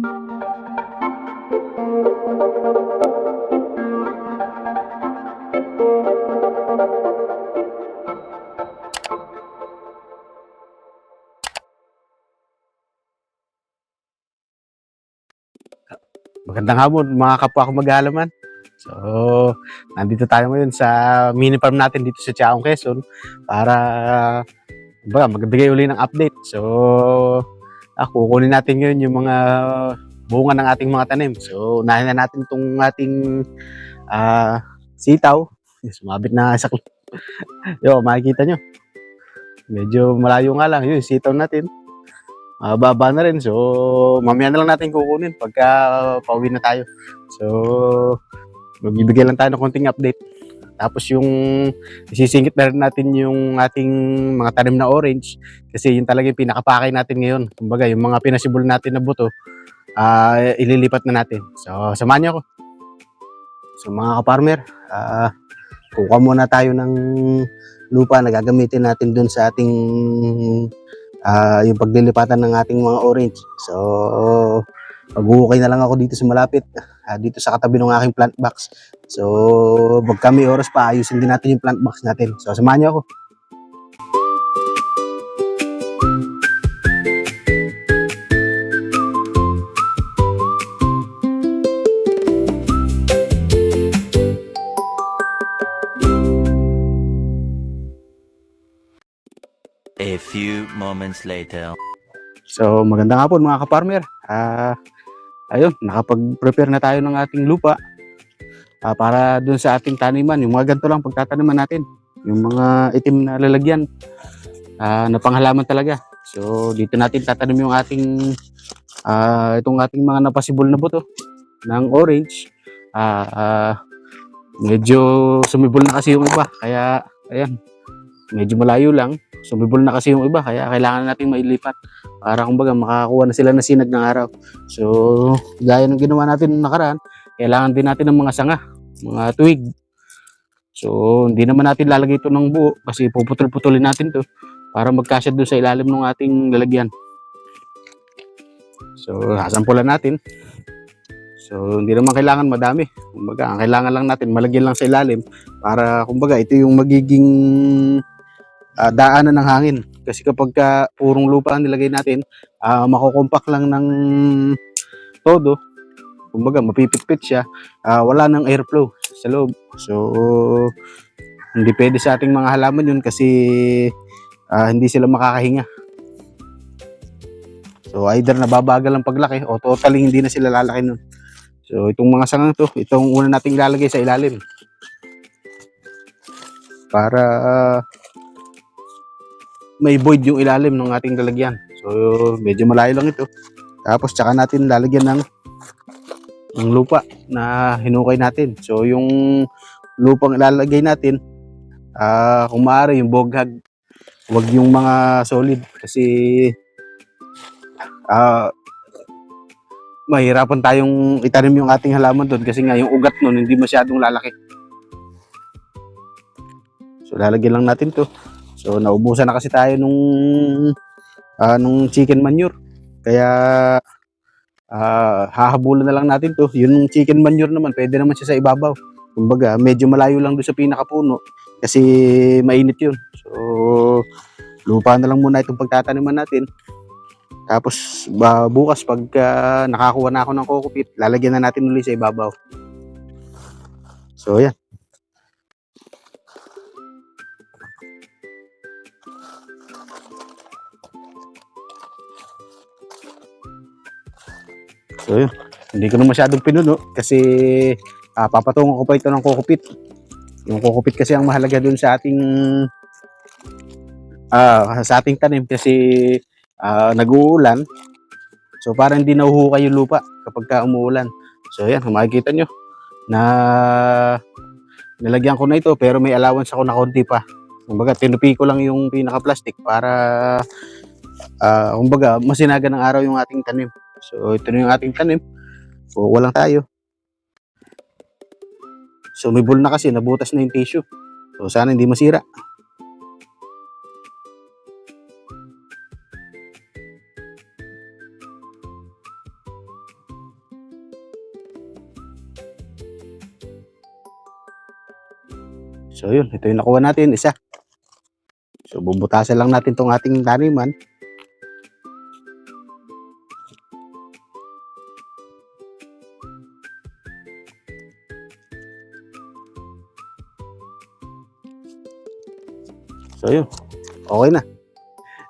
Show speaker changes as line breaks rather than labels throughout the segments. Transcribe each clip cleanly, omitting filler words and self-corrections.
Magandang hapon mga kapwa ko maghalaman. So, nandito tayo ngayon sa mini farm natin dito sa Chaong, Quezon para magbigay uli ng update. So, kukunin natin ngayon yung mga bunga ng ating mga tanim. So, unahin na natin itong ating sitaw. Sumabit na sa yo, makikita nyo. Medyo malayo nga lang yun, sitaw natin. Baba na rin. So, mamaya na lang natin kukunin pagka pauwi na tayo. So, magbibigay lang tayo ng konting update. Tapos yung isisingit na rin natin yung ating mga tanim na orange kasi yun talaga yung pinakapakay natin ngayon. Kumbaga, yung mga pinasibol natin na buto, ililipat na natin. So, samahan niyo ako. So, mga ka-farmer, kukuha muna tayo ng lupa na gagamitin natin dun sa ating yung paglilipatan ng ating mga orange. So, mag-uukay na lang ako dito sa malapit, dito sa katabi ng aking plant box. So, pag kami oras pa, ayusin din natin yung plant box natin. So, samahan niyo ako.
A few moments later.
So, magandang hapon mga ka-farmer. Ayun, nakapag-prepare na tayo ng ating lupa para dun sa ating taniman. Yung mga ganito lang pagtataniman natin. Yung mga itim na lalagyan na panghalaman talaga. So, dito natin tatanim yung ating itong ating mga napasibol na buto ng orange. Medyo sumibol na kasi yung iba. Kaya, ayan, medyo malayo lang. Sumibol na kasi yung iba, kaya kailangan natin mailipat para kumbaga makakuha na sila ng sinag ng araw. So, gaya ng ginawa natin noong nakaraan, kailangan din natin ng mga sanga, mga tuwig. So, hindi naman natin lalagay ito ng buo kasi puputol-putulin natin to para magkasya doon sa ilalim ng ating lalagyan. So, sasampulan natin. So, hindi naman kailangan madami. Kumbaga, ang kailangan lang natin malagyan lang sa ilalim para kumbaga ito yung magiging daanan ng hangin. Kasi kapag purong lupa ang nilagay natin, makukompak lang ng todo. Kumbaga, mapipitpit siya. Wala nang airflow sa loob. So, hindi pwede sa ating mga halaman yun kasi hindi sila makakahinga. So, either nababagal ang paglaki o totally hindi na sila lalaki nun. So, itong mga sangang to, itong una nating ilalagay sa ilalim. Para may void yung ilalim ng ating lalagyan. So, medyo malayo lang ito. Tapos, tsaka natin lalagyan ng lupa na hinukay natin. So, yung lupang ilalagay natin, kung maaari, yung boghag. Huwag yung mga solid. Kasi, mahirapan tayong itanim yung ating halaman doon. Kasi nga, yung ugat nun, hindi masyadong lalaki. So, lalagyan lang natin to. So, naubusan na kasi tayo nung chicken manure. Kaya, hahabulan na lang natin to. Yung chicken manure naman, pwede naman siya sa ibabaw. Kumbaga, medyo malayo lang doon sa pinakapuno. Kasi mainit yun. So, lupa na lang muna itong pagtataniman natin. Tapos, bukas pagka nakakuha na ako ng coco peat, lalagyan na natin ulit sa ibabaw. So, yan. So yun, hindi ko na masyadong pinuno kasi papatungan ko pa ito ng coco peat. Yung coco peat kasi ang mahalaga dun sa ating tanim kasi nag-uulan. So para hindi nahuhukay yung lupa kapag umuulan. So yan, makikita nyo na nilagyan ko na ito pero may allowance ako na konti pa. Kumbaga tinupi ko lang yung pinaka-plastic para kumbaga masinaga ng araw yung ating tanim. So ito na yung ating tanim. So walang tayo. Sumibol na kasi, nabutas na yung tissue. So sana hindi masira. So yun, ito yung nakuha natin, isa. So bubutasan lang natin tong ating taniman. So yun, okay na.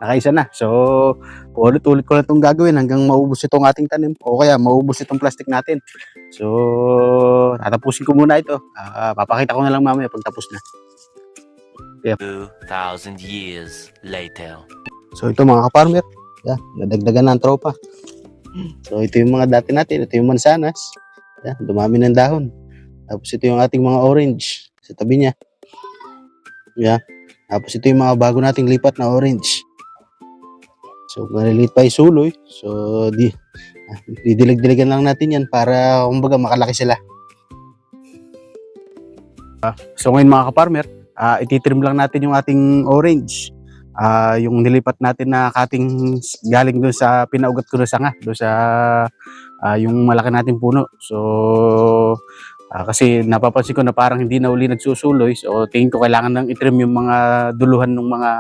Nakaisa na. So ulit-ulit ko na itong gagawin hanggang maubos itong ating tanim o kaya maubos itong plastic natin. So tatapusin ko muna ito. Papakita ko na lang mamaya pag tapos na.
2,000 years later.
So ito mga ka-farmer, nadagdagan na ang tropa. So ito yung mga dati natin, ito yung mansanas. Dumami ng dahon. Tapos ito yung ating mga orange sa tabi niya. Tapos ito yung mga bago nating lipat na orange. So maliliit pa yung suloy. So didilig-diligan lang natin yan para kumbaga makalaki sila. So ngayon mga ka-farmer, ititrim lang natin yung ating orange. Yung nilipat natin na cutting galing doon sa pinaugat ko na sanga, doon sa yung malaki nating puno. So kasi napapansin ko na parang hindi na uli nagsusuloy. So tingin ko kailangan nang itrim yung mga duluhan ng mga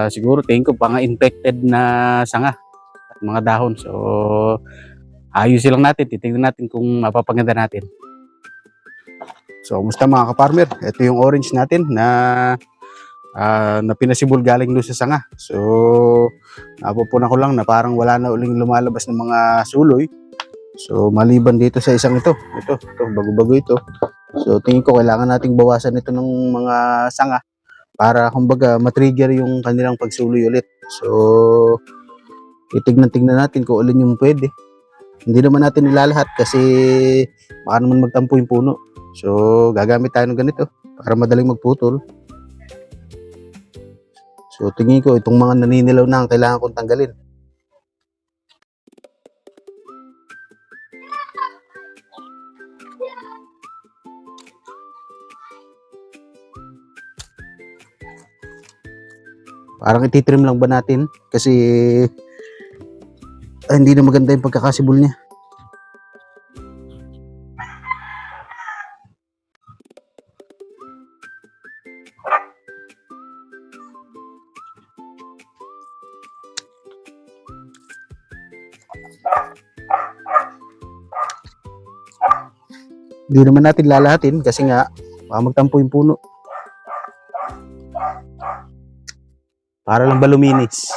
siguro tingin ko mga infected na sanga at mga dahon. So ayusin lang natin, titingnan natin kung mapapaganda natin. So kumusta mga ka-farmer? Ito yung orange natin na pinasibol galing doon sa sanga. So napupunan ko lang na parang wala na uling lumalabas ng mga suloy. So maliban dito sa isang ito bago-bago ito. So tingin ko kailangan nating bawasan ito ng mga sanga para kumbaga matrigger yung kanilang pagsuloy ulit. So titignan natin kung alin yung pwede. Hindi naman natin nilalahat kasi baka naman magtampo yung puno. So gagamit tayo ng ganito para madaling magputol. So tingin ko itong mga naninilaw na ang kailangan kong tanggalin. Parang ititrim lang ba natin kasi hindi na maganda yung pagkakasibol niya. Hindi naman natin lalahatin kasi nga baka magtampo yung puno. Para lang ba luminis.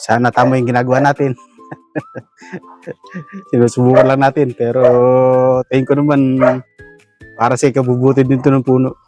Sana tama yung ginagawa natin. Sinusubukan lang natin pero tingin ko naman para sa ikabubuti dito ng puno.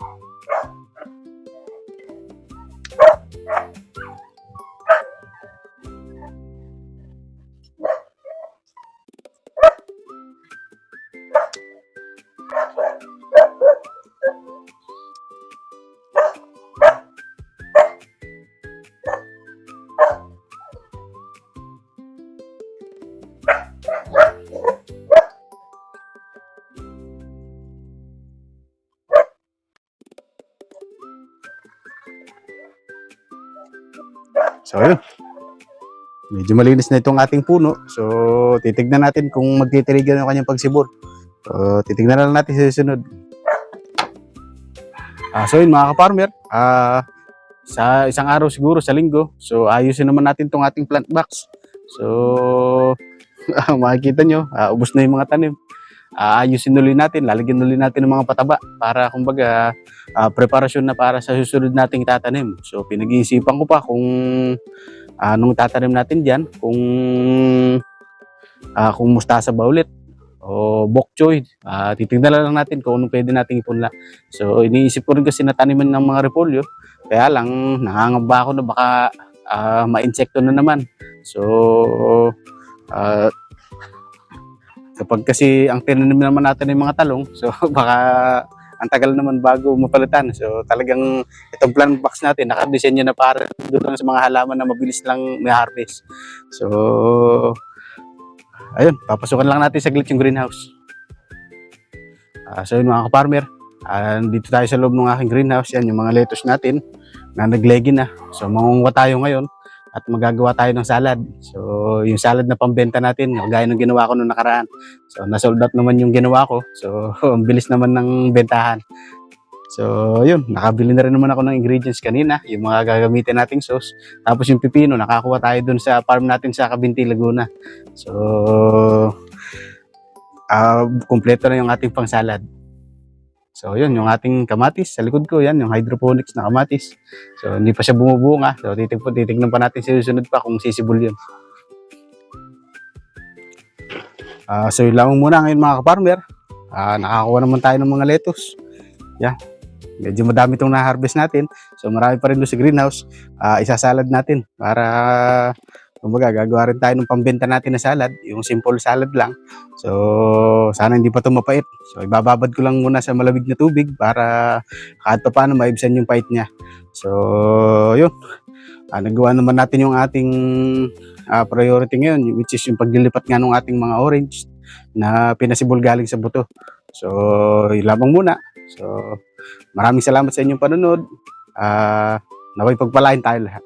So ayun, medyo malinis na itong ating puno. So titignan natin kung magtitrigger yung kanyang pagsibol. So titignan na lang natin sa susunod. So yun mga ka-farmer, sa isang araw siguro sa linggo, so ayusin naman natin itong ating plant box. So makikita nyo, ubos na yung mga tanim. Ayusin ulit natin, lalagyan ulit natin ng mga pataba para kumbaga preparasyon na para sa susunod nating tatanim. So pinag-iisipan ko pa kung anong tatanim natin diyan, kung mustasa ba ulit o bok choy. Titignan lang natin kung anong pwede nating ipunla. So iniisip ko rin kasi na taniman ng mga repolyo. Kaya lang nangangamba ako na baka ma-insekto na naman. So ah, kapag kasi ang tinanim naman natin ng mga talong, so baka ang tagal naman bago mapalitan. So talagang itong plant box natin nakadesenyo na para doon sa mga halaman na mabilis lang may harvest. So ayun, papasukan lang natin saglit yung greenhouse. So yun mga ka-farmer, dito tayo sa loob ng aking greenhouse. Yan yung mga lettuce natin na naglegi na. So mangunguha tayo ngayon at magagawa tayo ng salad. So yung salad na pambenta natin, gaya ng ginawa ko noong nakaraan. So na-sold out naman yung ginawa ko. So ang bilis naman ng bentahan. So yun, nakabili na rin naman ako ng ingredients kanina, yung mga gagamitin nating sauce. Tapos yung pipino, nakakuha tayo dun sa farm natin sa Cabinti, Laguna. So kumpleto na yung ating pang salad. So yun, yung ating kamatis sa likod ko, yan yung hydroponics na kamatis. So hindi pa siya bumubunga. So titignan pa natin sa susunod pa kung sisibol yun. So yun lamang muna ngayon mga ka-farmer. Nakakuha naman tayo ng mga lettuce. Yan. Medyo madami itong na-harvest natin. So marami pa rin doon sa greenhouse. Isasalad natin para kumbaga gagawa rin tayo ng pambenta natin na salad. Yung simple salad lang. So sana hindi pa ito mapait. So ibababad ko lang muna sa malamig na tubig para kahit pa paano maibsan yung pait niya. So yun. Nagawa naman natin yung ating priority ngayon, which is yung paglilipat nga ng ating mga orange na pinasibol galing sa buto. So yun lamang muna. So maraming salamat sa inyong panonood. Naway pagpalain tayo lahat.